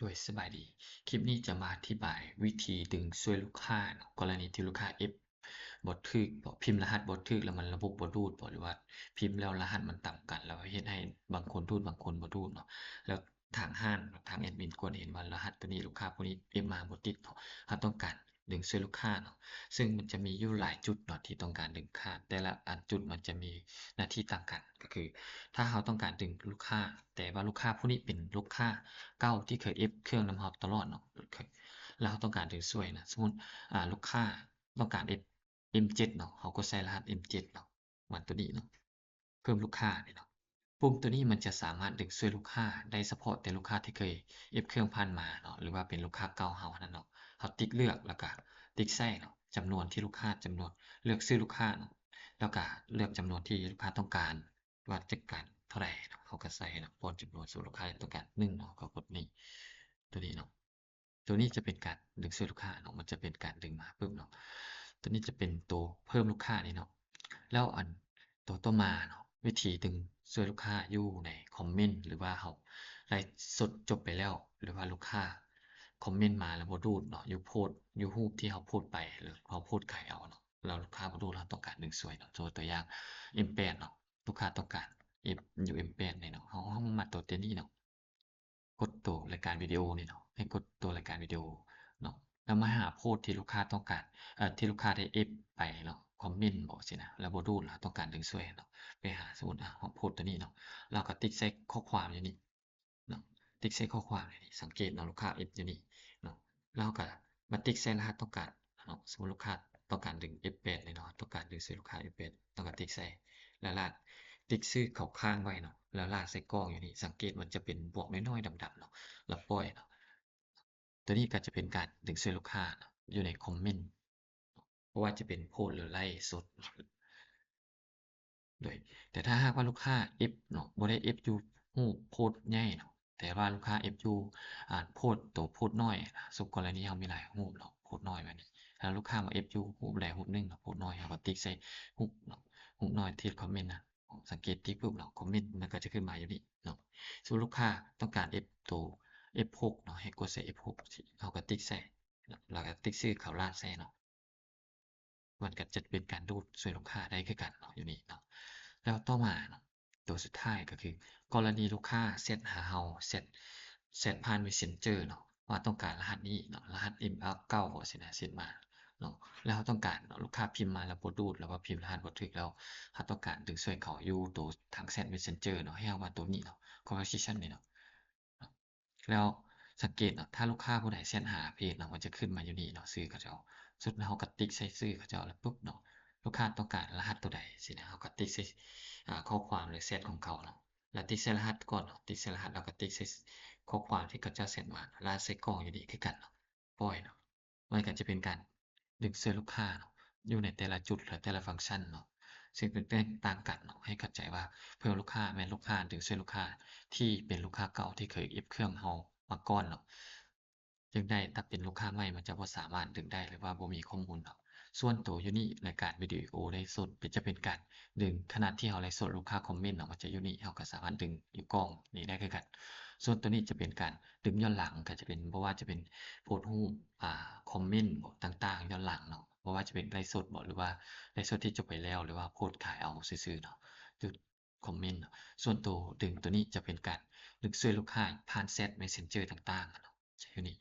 โดยสบายดีคลิปนี้จะมาอธิบายวิธีดึงช่วยลูกค้าเนาะกรณีที่ลูกค้า F บ่ถูกบ่พิมพ์รหัสบ่ถูกแล้วมันระบบบ่รูดบ่หรือว่าพิมพ์แล้วรหัสมันต่ำกันแล้วเฮ็ดให้บางคนรูดบางคนบ่รูดเนาะแล้วทางห้านทางแอดมินควรเห็นว่ารหัสตัวนี้ลูกค้าผู้นี้ F มาบ่ติดเนาะเราต้องการดึงช่วยลูกค้าเนาะซึ่งมันจะมีอยู่หลายจุดเนาะที่ต้องการดึงค่าแต่ละอันจุดมันจะมีหน้าที่ต่างกันก็คือถ้าเราต้องการดึงลูกค้าแต่ว่าลูกค้าผู้นี้เป็นลูกค้าเก่าที่เคย F เครื่องนำเราตลอดเนาะแล้วเราต้องการดึงช่วยนะสมมุติลูกค้าต้องการ F M7 เนาะเราก็ใส่รหัส M7 เนาะเหมือนตัวนี้เนาะเพิ่มลูกค้านี่เนาะปุ่มตัวนี้มันจะสามารถดึงช่วยลูกค้าได้เฉพาะแต่ลูกค้าที่เคย F เครื่องผ่านมาเนาะหรือว่าเป็นลูกค้าเก่าเรานั่นเนาะเราติ๊กเลือกแล้วก็ติ๊กใส่เนาะจำนวนที่ลูกค้าจำนวนเลือกชื่อลูกค้าเนาะแล้วก็เลือกจำนวนที่ลูกค้าต้องการว่าจะการเท่าไรเนาะเราก็ใส่เนาะปนจำนวนสู่ลูกค้าต้องการ1เนาะก็กดนี่ตัวนี้เนาะตัวนี้จะเป็นการดึงช่วยลูกค้าเนาะมันจะเป็นการดึงมาปึ๊บเนาะตัวนี้จะเป็นตัวเพิ่มลูกค้านี่เนาะแล้วอันตัวต่อมาเนาะวิธีดึงช่วยลูกค้าอยู่ในคอมเมนต์หรือว่าเราไลฟ์สดจบไปแล้วหรือว่าลูกค้าคอมเมนต์มาแล้วบ่ดูเนาะอยู่โพสต์อยู่รูปที่เราโพสต์ไปหรือเราโพสต์ขายเอาเนาะแล้วลูกค้าบ่ดูเราต้องการดึงช่วยเนาะตัวอย่าง M8 เนาะลูกค้าต้องการ F อยู่ M8 นี่เนาะเรามาตัวนี้เนาะ กดตัวรายการวิดีโอนี่เนาะให้กดตัวรายการวิดีโอเนาะแล้วมาหาโพสต์ที่ลูกค้าต้องการที่ลูกค้าได้ F ไปเนาะคอมเมนต์บอกสินะแล้วบ่ดูแล้วต้องการดึงช่วยเนาะไปหาสมมุติโพสต์ตัวนี้เนาะเราก็ติ๊กใส่ข้อความอยู่นี่เนาะติ๊กใส่ข้อความอยู่นี่สังเกตเนาะลูกค้า F อยู่นี่เนาะแล้วเราก็มาติ๊กใส่รหัสต้องการเนาะสมมุติลูกค้าต้องการดึง F8 นี่เนาะต้องการดึงช่วยลูกค้า F8 ต้องการติ๊กใส่แล้วลากติ๊กชื่อเขาข้างไว้เนาะแล้วลากใส่กล้องอยู่นี่สังเกตมันจะเป็นบวกน้อยๆดำๆเนาะ แล้วปล่อยเนาะตัวนี้ก็จะเป็นการดึงช่วยลูกค้าเนาะอยู่ในคอมเมนต์เพราะว่าจะเป็นโพสต์หรือไลฟ์สดด้วยแต่ถ้าหากว่าลูกค้า F เนาะบ่ได้ F อยู่รูปโพสต์ใหญ่เนาะแต่ว่าลูกค้า F อยู่โพสต์ตัวโพสต์น้อยสมมุติกรณีเรามีหลายรูปเนาะโพสต์น้อยแบบนี้ถ้าลูกค้ามา F อยู่รูปใดรูปหนึ่งเนาะโพสต์น้อยเราก็ติ๊กใส่รูปเนาะรูปน้อยที่คอมเมนต์นะสังเกตติ๊กปุ๊บเนาะคอมเมนต์มันก็จะขึ้นมาอยู่นี่เนาะสมมุติลูกค้าต้องการ F ตัว F6 เนาะให้กดใส่ F6 เราก็ติ๊กใส่แล้วก็ติ๊กชื่อเขาร้านใส่เนาะ มันก็จะเป็นการดูดช่วยลูกค้าได้คือกันเนาะอยู่นี่เนาะแล้วต่อมาเนาะตัวสุดท้ายก็คือกรณีลูกค้าเซตหาเราเซตผ่าน Messenger เนาะว่าต้องการรหัสนี้เนาะรหัส MR9 สินะเซตมาเนาะแล้วเราต้องการเนาะลูกค้าพิมพ์มาแล้วบ่ดูดแล้วว่าพิมพ์รหัสบ่ถูกแล้วเราต้องการดึงช่วยเขาอยู่ตัวทางแชต Messenger เนาะให้เรามาตัวนี้เนาะ conversation นี่เนาะแล้วสังเกตเนาะถ้าลูกค้าผู้ใดแชตหาเพจเนาะมันจะขึ้นมาอยู่นี่เนาะชื่อเขาเจ้า สุดแล้วเราก็ติ๊กใส่ชื่อเขาเจ้าแล้วปุ๊บเนาะลูกค้าต้องการรหัสตัวใดสินะเราก็ติ๊กใส่ข้อความหรือเซตของเขาเนาะแล้วติ๊กใส่รหัสก่อนเนาะติ๊กใส่รหัสแล้วก็ติ๊กใส่ข้อความที่เขาเจ้าเซตมาแล้วใส่กล่องอยู่ดีคือกันเนาะปล่อยเนาะมันก็จะเป็นการดึงเสื้อลูกค้าเนาะอยู่ในแต่ละจุดหรือแต่ละฟังก์ชันเนาะซึ่งเป็นแตกต่างกันเนาะให้เข้าใจว่าเพื่อลูกค้าแม่นลูกค้าดึงเสื้อลูกค้าที่เป็นลูกค้าเก่าที่เคย F เครื่องเรามาก่อนเนาะ ดึงได้ถ้าเป็นลูกค้าใหม่มันจะบ่สามารถดึงได้หรือว่าบ่มีข้อมูลเนาะส่วนตัวอยู่นี่ในการวิดีโอไลฟ์สดจะเป็นการดึงขณะที่เราไลฟ์สดลูกค้าคอมเมนต์เนาะมันจะอยู่นี่เราก็สามารถดึงอยู่กล้องนี่ได้คือกันส่วนตัวนี้จะเป็นการดึงย้อนหลังก็จะเป็นบ่ว่าจะเป็นโพสต์รูปคอมเมนต์ต่างๆย้อนหลังเนาะบ่ว่าจะเป็นไลฟ์สดบ่หรือว่าไลฟ์สดที่จบไปแล้วหรือว่าโพสต์ขายเอาซื่อๆเนาะจุดคอมเมนต์เนาะส่วนตัวดึงตัวนี้จะเป็นการดึงช่วยลูกค้าผ่านแชต Messenger ต่างๆอะเนาะจะอยู่นี่